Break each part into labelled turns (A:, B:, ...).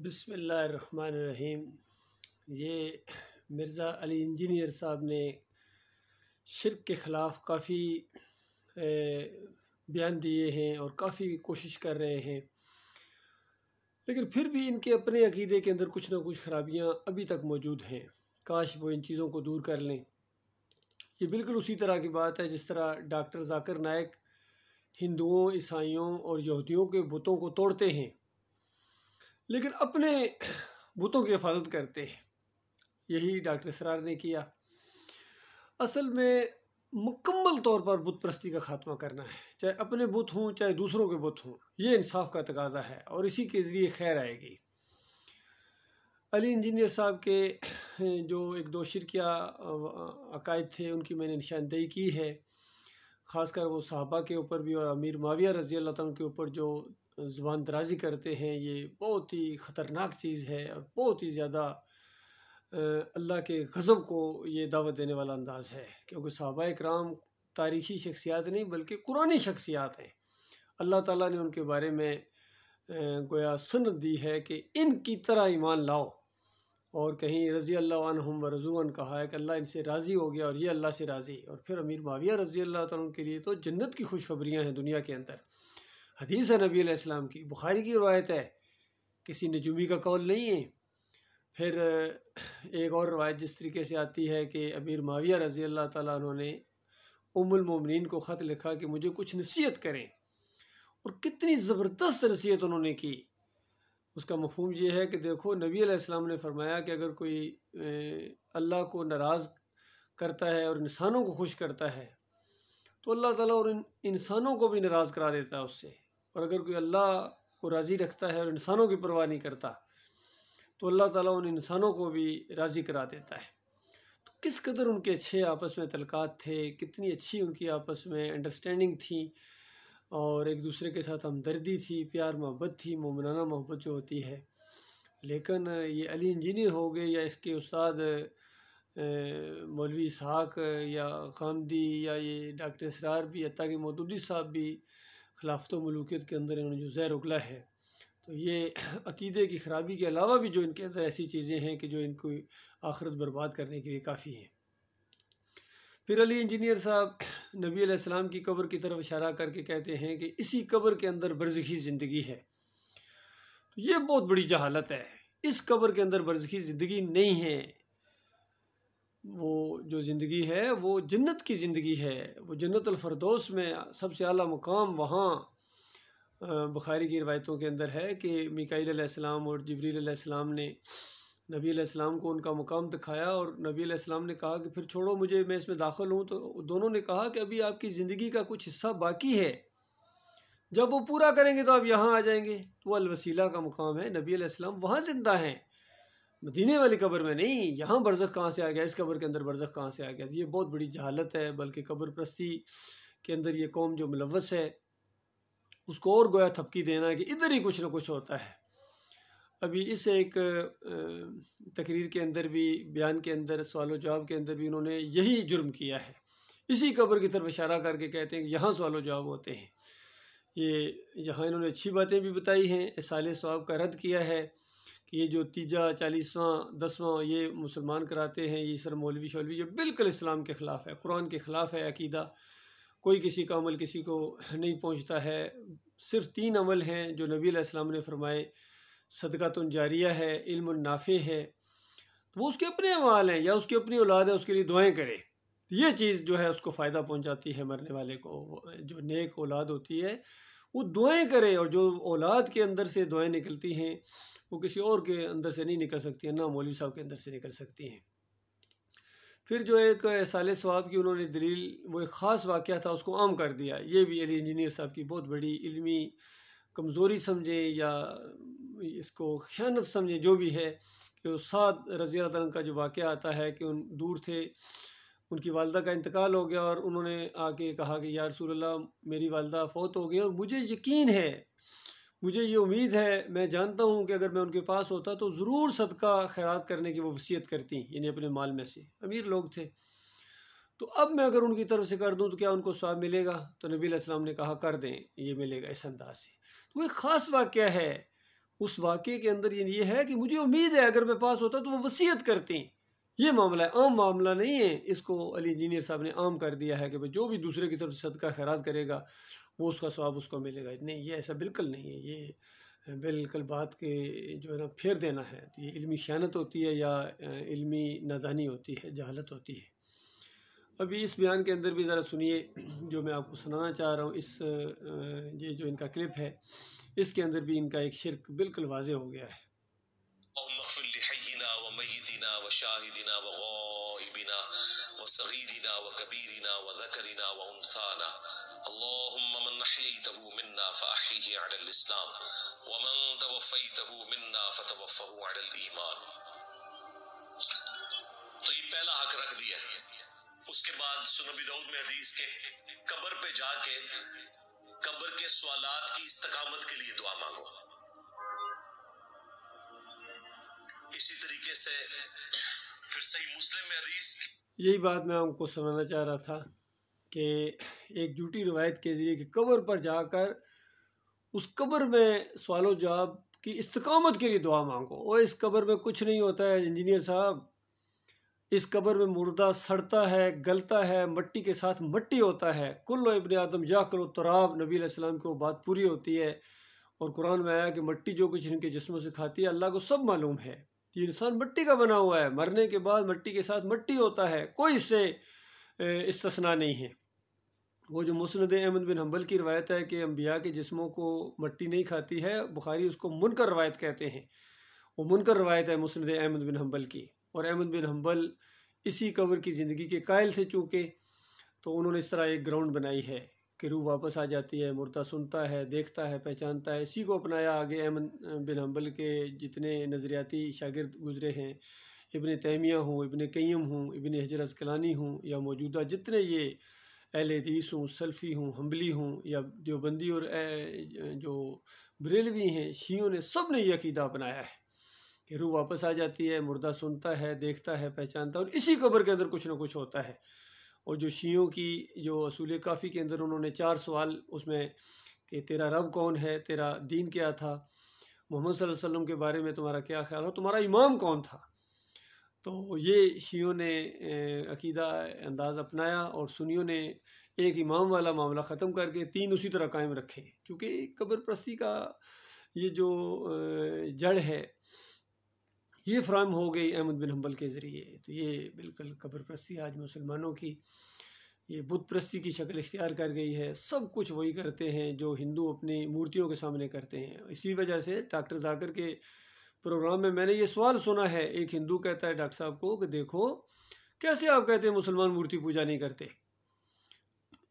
A: बिस्मिल्लाहिर्रहमानिर्रहीम। ये मिर्ज़ा अली इंजीनियर साहब ने शिर्क के ख़िलाफ़ काफ़ी बयान दिए हैं और काफ़ी कोशिश कर रहे हैं, लेकिन फिर भी इनके अपने अक़ीदे के अंदर कुछ ना कुछ ख़राबियाँ अभी तक मौजूद हैं। काश वो इन चीज़ों को दूर कर लें। ये बिल्कुल उसी तरह की बात है जिस तरह डॉक्टर ज़ाकिर नाइक हिंदुओं, ईसाइयों और यहूदियों के बुतों को तोड़ते हैं, लेकिन अपने बुतों की हिफाजत करते हैं। यही डॉक्टर इसरार ने किया। असल में मुकम्मल तौर पर बुत परस्ती का ख़ात्मा करना है, चाहे अपने बुत हों चाहे दूसरों के बुत हों। ये इंसाफ का तकाजा है और इसी के ज़रिए खैर आएगी। अली इंजीनियर साहब के जो एक दो शिरकिया अकायद थे उनकी मैंने निशानदेही की है, ख़ासकर वो सहाबा के ऊपर भी और अमीर मुआविया रज़ी अल्लाह तआला के ऊपर जो ज़ुबान दराज़ी करते हैं। ये बहुत ही ख़तरनाक चीज़ है और बहुत ही ज़्यादा अल्लाह के गज़ब को ये दावत देने वाला अंदाज़ है, क्योंकि सहाबा इकराम तारीख़ी शख्सियात नहीं बल्कि कुरानी शख्सियात हैं। अल्लाह ताला ने उनके बारे में गोया सनद दी है कि इनकी तरह ईमान लाओ, और कहीं रज़ी अल्लाह अन्हुम व रज़ू अन्हु कहा है कि अल्लाह इनसे राज़ी हो गया और ये अल्लाह से राज़ी। और फिर अमीर मुआविया रज़ी अल्लाह तआला अन्हु के लिए तो जन्नत की खुशखबरियाँ हैं दुनिया के अंदर। हदीस है नबी अलैहिस्सलाम की, बुखारी की रवायत है, किसी नजूमी का कौल नहीं है। फिर एक और रवायत जिस तरीके से आती है कि अमीर मुआविया रज़ी अल्लाह तआला अन्हु ने उम्मुल मोमिनीन को ख़त लिखा कि मुझे कुछ नसीहत करें, और कितनी ज़बरदस्त नसीहत उन्होंने की। उसका मफ़हूम ये है कि देखो, नबी अलैहिस्सलाम ने फरमाया कि अगर कोई अल्लाह को नाराज़ करता है और इंसानों को खुश करता है तो अल्लाह ताला और इंसानों को भी नाराज़ करा देता है उससे, और अगर कोई अल्लाह को राज़ी रखता है और इंसानों की परवाह नहीं करता तो अल्लाह ताला उन इंसानों को भी राज़ी करा देता है। तो किस कदर उनके अच्छे आपस में तलक़ात थे, कितनी अच्छी उनकी आपस में अंडरस्टैंडिंग थी और एक दूसरे के साथ हमदर्दी थी, प्यार मोहब्बत थी, मोमिनाना मोहब्बत जो होती है। लेकिन ये अली इंजीनियर हो गए या इसके उस्ताद मौलवी इसहाक या गामदी या ये डॉक्टर इसरार भी, हत्ता कि मौदूदी साहब भी खिलाफत व मलूकियत के अंदर इन्होंने जो ज़हर उगला है, तो ये अक़ीदे की ख़राबी के अलावा भी जो इनके अंदर ऐसी चीज़ें हैं कि जो इनको आखिरत बर्बाद करने के लिए काफ़ी हैं। फिर अली इंजीनियर साहब नबी अलैहिस्सलाम की कब्र की तरफ इशारा करके कहते हैं कि इसी कब्र के अंदर बरज़खी ज़िंदगी है। तो ये बहुत बड़ी जहालत है। इस कब्र के अंदर बरज़खी ज़िंदगी नहीं है। वो जो ज़िंदगी है वो जन्नत की ज़िंदगी है। वो जन्नतुल फ़िरदौस में सबसे आला मुकाम वहाँ बुखारी की रवायतों के अंदर है कि मीकाईल अलैहिस्सलाम और जिब्रील अलैहिस्सलाम ने नबी अलैहिस्सलाम को उनका मुकाम दिखाया, और नबी अलैहिस्सलाम ने कहा कि फिर छोड़ो मुझे, मैं इसमें दाखिल हूँ। तो दोनों ने कहा कि अभी आपकी ज़िंदगी का कुछ हिस्सा बाकी है, जब वो पूरा करेंगे तो आप यहाँ आ जाएंगे। तो अल वसीला का मुकाम है, नबी अलैहिस्सलाम वहाँ ज़िंदा हैं, मदीने वाली कब्र में नहीं। यहाँ बरज़ख कहाँ से आ गया, इस कब्र के अंदर बरज़ख कहाँ से आ गया। ये बहुत बड़ी जहालत है। बल्कि कब्र परस्ती के अंदर ये कौम जो मुलव्वस है उसको और गोया थपकी देना है कि इधर ही कुछ ना कुछ होता है। अभी इस एक तकरीर के अंदर भी, बयान के अंदर, सवाल जवाब के अंदर भी उन्होंने यही जुर्म किया है। इसी कब्र की तरफ इशारा करके कहते हैं कि यहाँ सवाल जवाब होते हैं। ये यहाँ इन्होंने अच्छी बातें भी बताई हैं, इसाले सवाब का रद्द किया है कि ये जो तीजा 40वां 10वां ये मुसलमान कराते हैं, ये सर मौलवी शौलवी, ये बिल्कुल इस्लाम के ख़िलाफ़ है, कुरान के ख़िलाफ़ है अक़ीदा। कोई किसी का अमल किसी को नहीं पहुँचता है। सिर्फ़ 3 अमल हैं जो नबी अलैहिस्सलाम ने फरमाए, सदक़ातुन जारिया है, इल्मुन नाफ़े है। तो वो उसके अपने अमाल हैं या उसकी अपनी औलाद है, उसके लिए दुआएं करे। ये चीज़ जो है उसको फ़ायदा पहुंचाती है मरने वाले को। जो नेक औलाद होती है वो दुआएं करे, और जो औलाद के अंदर से दुआएं निकलती हैं वो किसी और के अंदर से नहीं निकल सकती हैं, ना मौलवी साहब के अंदर से निकल सकती हैं। फिर जो एक साले सवाब की उन्होंने दलील, वो एक ख़ास वाक़या था उसको आम कर दिया। ये भी अली इंजीनियर साहब की बहुत बड़ी इल्मी कमज़ोरी समझें या इसको ख़यानत समझें, जो भी है, कि साद रज़ी अल्लाह तआला का जो वाक़या आता है कि उन दूर थे, उनकी वालदा का इंतकाल हो गया और उन्होंने आके कहा कि या रसूलल्लाह, मेरी वालदा फ़ौत हो गई और मुझे यकीन है, मुझे ये उम्मीद है, मैं जानता हूँ कि अगर मैं उनके पास होता तो ज़रूर सदका खैरात करने की वो वसीयत करती, यानी अपने माल में से। अमीर लोग थे। तो अब मैं अगर उनकी तरफ से कर दूँ तो क्या उनको सवाब मिलेगा? तो नबी अलैहिस्सलाम ने कहा कर दें, ये मिलेगा इस अंदाज से। तो वो एक ख़ास वाक़या है, उस वाक़े के अंदर ये है कि मुझे उम्मीद है अगर मैं पास होता तो वो वसीयत करते हैं। ये मामला है, आम मामला नहीं है। इसको अली इंजीनियर साहब ने आम कर दिया है कि भाई जो भी दूसरे की तरफ सदका खैरात करेगा वो उसका सवाब उसको मिलेगा। नहीं, ये ऐसा बिल्कुल नहीं है। ये बिल्कुल बात के जो है ना फेर देना है। तो ये इल्मी ख़यानत होती है या इल्मी नादानी होती है, जहालत होती है। अभी इस बयान के अंदर भी ज़रा सुनिए जो मैं आपको सुनाना चाह रहा हूँ। ये जो इनका क्लिप है इसके अंदर भी इनका एक शिर्क बिल्कुल वाज़े हो गया है।
B: तो ये पहला हक रख दिया। उसके बाद सुनन नबी दाऊद में हदीस के कब्र पे जाके कब्र के सवालात की इस्तकामत के लिए दुआ मांगो। इसी तरीके से फिर सही मुस्लिम में हदीस,
A: यही बात मैं आपको सुनाना चाह रहा था कि एक झूठी रवायत के ज़रिए कि कब्र पर जाकर उस कब्र में सवालो जवाब की इस्तकामत के लिए दुआ मांगो। और इस कब्र में कुछ नहीं होता है इंजीनियर साहब। इस कब्र में मुर्दा सड़ता है, गलता है, मट्टी के साथ मट्टी होता है। कुल्लो इब्ने आदम याकुलु तुराब, नबी अलैहि सलाम की वो बात पूरी होती है। और कुरान में आया कि मट्टी जो कुछ इनके जिस्मों से खाती है अल्लाह को सब मालूम है। ये इंसान मट्टी का बना हुआ है, मरने के बाद मट्टी के साथ मट्टी होता है, कोई इससे इस्तिस्ना नहीं है। वो जो मुस्नद अहमद बिन हम्बल की रवायत है कि अम्बिया के जिस्मों को मट्टी नहीं खाती है, बुखारी उसको मुनकर रवायत कहते हैं। वो मुनकर रवायत है मुस्नद अहमद बिन हम्बल की। और अहमद बिन हम्बल इसी कब्र की ज़िंदगी के कायल थे चूँकि, तो उन्होंने इस तरह एक ग्राउंड बनाई है कि रूह वापस आ जाती है, मुर्दा सुनता है, देखता है, पहचानता है। इसी को अपनाया आगे अहमद बिन हम्बल के जितने नज़रियाती शागिर्द गुज़रे हैं, इब्न तैमिया हूँ, इब्न क़य्यिम हूँ, इब्न हजर अस्क़लानी हूँ, या मौजूदा जितने ये अहले हदीस हूँ, सल्फ़ी हूँ, हम्बली हूँ, या देवबंदी और जो बरेलवी हैं, शियों ने, सब ने ये अक़ीदा अपनाया है कि रूह वापस आ जाती है, मुर्दा सुनता है, देखता है, पहचानता है, और इसी कब्र के अंदर कुछ ना कुछ होता है। और जो शियों की जो असूल काफ़ी के अंदर उन्होंने 4 सवाल उसमें कि तेरा रब कौन है, तेरा दीन क्या था, मोहम्मद सल्लल्लाहु अलैहि वसल्लम के बारे में तुम्हारा क्या ख्याल हो, तुम्हारा इमाम कौन था। तो ये शियों ने अक़ीदा अंदाज़ अपनाया और सुन्नियों ने एक इमाम वाला मामला ख़त्म करके 3 उसी तरह कायम रखे। क्योंकि कब्र परस्ती का ये जो जड़ है ये फ़राहम हो गई अहमद बिन हम्बल के ज़रिए। तो ये बिल्कुल कब्र परस्ती आज मुसलमानों की ये बुत परस्ती की शक्ल इख्तियार कर गई है। सब कुछ वही करते हैं जो हिंदू अपनी मूर्तियों के सामने करते हैं। इसी वजह से डॉक्टर जाकिर के प्रोग्राम में मैंने ये सवाल सुना है, एक हिंदू कहता है डॉक्टर साहब को कि देखो कैसे आप कहते हैं मुसलमान मूर्ति पूजा नहीं करते,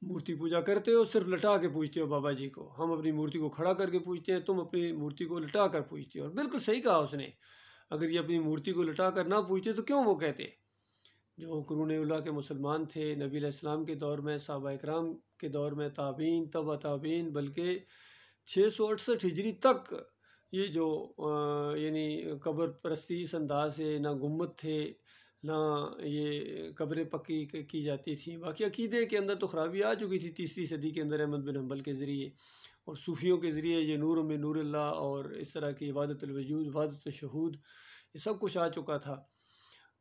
A: मूर्ति पूजा करते हो सिर्फ लटा के पूजते हो बाबा जी को, हम अपनी मूर्ति को खड़ा करके पूजते हैं, तुम अपनी मूर्ति को लटा कर पूजते हो। और बिल्कुल सही कहा उसने, अगर ये अपनी मूर्ति को लटा कर ना पूजते तो क्यों वो कहते। जो कुरून उला के मुसलमान थे नबी अलैहिस्सलाम के दौर में, सहाबा इकराम के दौर में, ताबीन, तबा ताबीन, बल्कि 668 हिजरी तक ये जो यानी कब्र परस्ती इस अंदाज से ना गुम्बद थे, ना ये कब्रें पक्की की जाती थी। बाकी अकीदे के अंदर तो ख़राबी आ चुकी थी 3री सदी के अंदर अहमद बिन हम्बल के ज़रिए और सूफ़ियों के ज़रिए ये नूर में नूरुल्लाह और इस तरह की इबादतुल वजूद, इबादतुल शहूद, ये सब कुछ आ चुका था।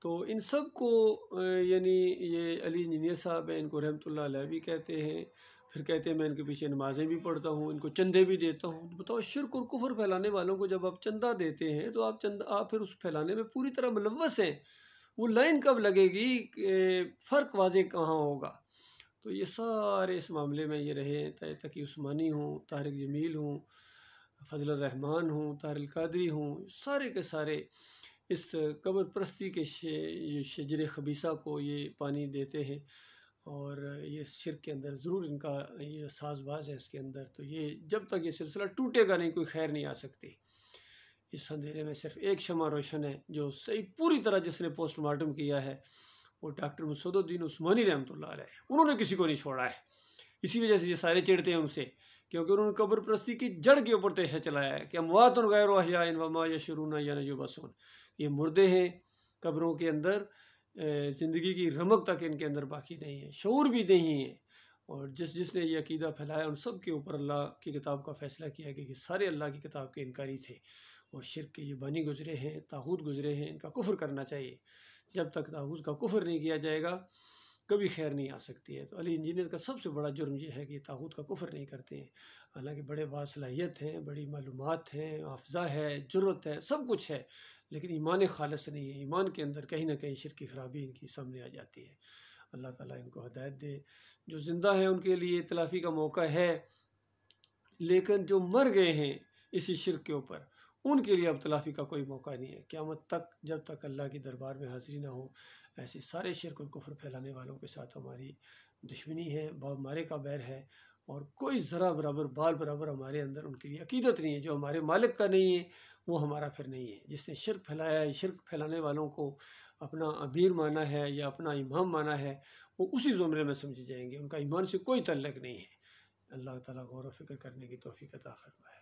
A: तो इन सब को यानी ये अली इंजीनियर साहब हैं, इनको रहमतुल्लाह अलैह भी कहते हैं। फिर कहते हैं मैं इनके पीछे नमाज़ें भी पढ़ता हूँ, इनको चंदे भी देता हूँ। तो बताओ शिर्क और कुफ्र फैलाने वालों को जब आप चंदा देते हैं तो आप फिर उस फैलाने में पूरी तरह मुलव्वस हैं। वो लाइन कब लगेगी, फ़र्क वाज़े कहाँ होगा। तो ये सारे इस मामले में ये रहे हैं। तकी उस्मानी हूँ, तारिक जमील हूँ, फजल रहमान हूँ, तारिल कादरी हूँ, सारे के सारे इस कब्र परस्ती के शजर खबीसा को ये पानी देते हैं और ये शिर्क के अंदर ज़रूर इनका ये साजबाज है इसके अंदर। तो ये जब तक ये सिलसिला टूटेगा नहीं कोई खैर नहीं आ सकती। इस अंधेरे में सिर्फ एक शमा रोशन है जो सही पूरी तरह जिसने पोस्टमार्टम किया है वो डॉक्टर मुसद्दुद्दीन उस्मानी रहमतुल्लाह अलैह, उन्होंने किसी को नहीं छोड़ा है। इसी वजह से ये सारे चिढ़ते हैं उनसे, क्योंकि उन्होंने कब्र परस्ती की जड़ के ऊपर तेशा चलाया है कि अमवातुन गैरु अहयाइन वमा यशउरून या युबसून, ये मुर्दे हैं कब्रों के अंदर, ज़िंदगी की रमक तक इनके अंदर बाकी नहीं है, शऊर भी नहीं है। और जिसने ये अकीदा फैलाया उन सब के ऊपर अल्लाह की किताब का फ़ैसला किया कि सारे अल्लाह की किताब के इनकारी थे। और शिरक के ये बानी गुजरे हैं, तागूत गुजरे हैं, इनका कुफ्र करना चाहिए। जब तक तागूत का कुफ्र नहीं किया जाएगा कभी खैर नहीं आ सकती है। तो अली इंजीनियर का सबसे बड़ा जुर्म ये है कि तागूत का कुफ्र नहीं करते हैं। हालांकि बड़े बासलाहियत हैं, बड़ी मालूमात हैं, हाफ़ज़ा है, जुर्रत है, सब कुछ है, लेकिन ईमान खालिस नहीं है। ईमान के अंदर कहीं ना कहीं शिरक की खराबी इनकी सामने आ जाती है। अल्लाह ताला इनको हिदायत दे। जो ज़िंदा है उनके लिए तलाफ़ी का मौका है, लेकिन जो मर गए हैं इसी शिरक के ऊपर उनके लिए अब तलाफ़ी का कोई मौका नहीं है। क़यामत तक जब तक अल्लाह की दरबार में हाज़िरी ना हो, ऐसे सारे शिरक और कुफ्र फैलाने वालों के साथ हमारी दुश्मनी है, बाप मारे का बैर है, और कोई ज़रा बराबर बाल बराबर हमारे अंदर उनके लिए अकीदत नहीं है। जो हमारे मालिक का नहीं है वो हमारा फिर नहीं है। जिसने शिरक फैलाया है, शिरक फैलाने वालों को अपना अमीर माना है या अपना इमाम माना है, वो उसी ज़ुमरे में समझे जाएंगे। उनका ईमान से कोई तल्लक नहीं है। अल्लाह ताला गौर व फिक्र करने की तौफीक अता फरमाए।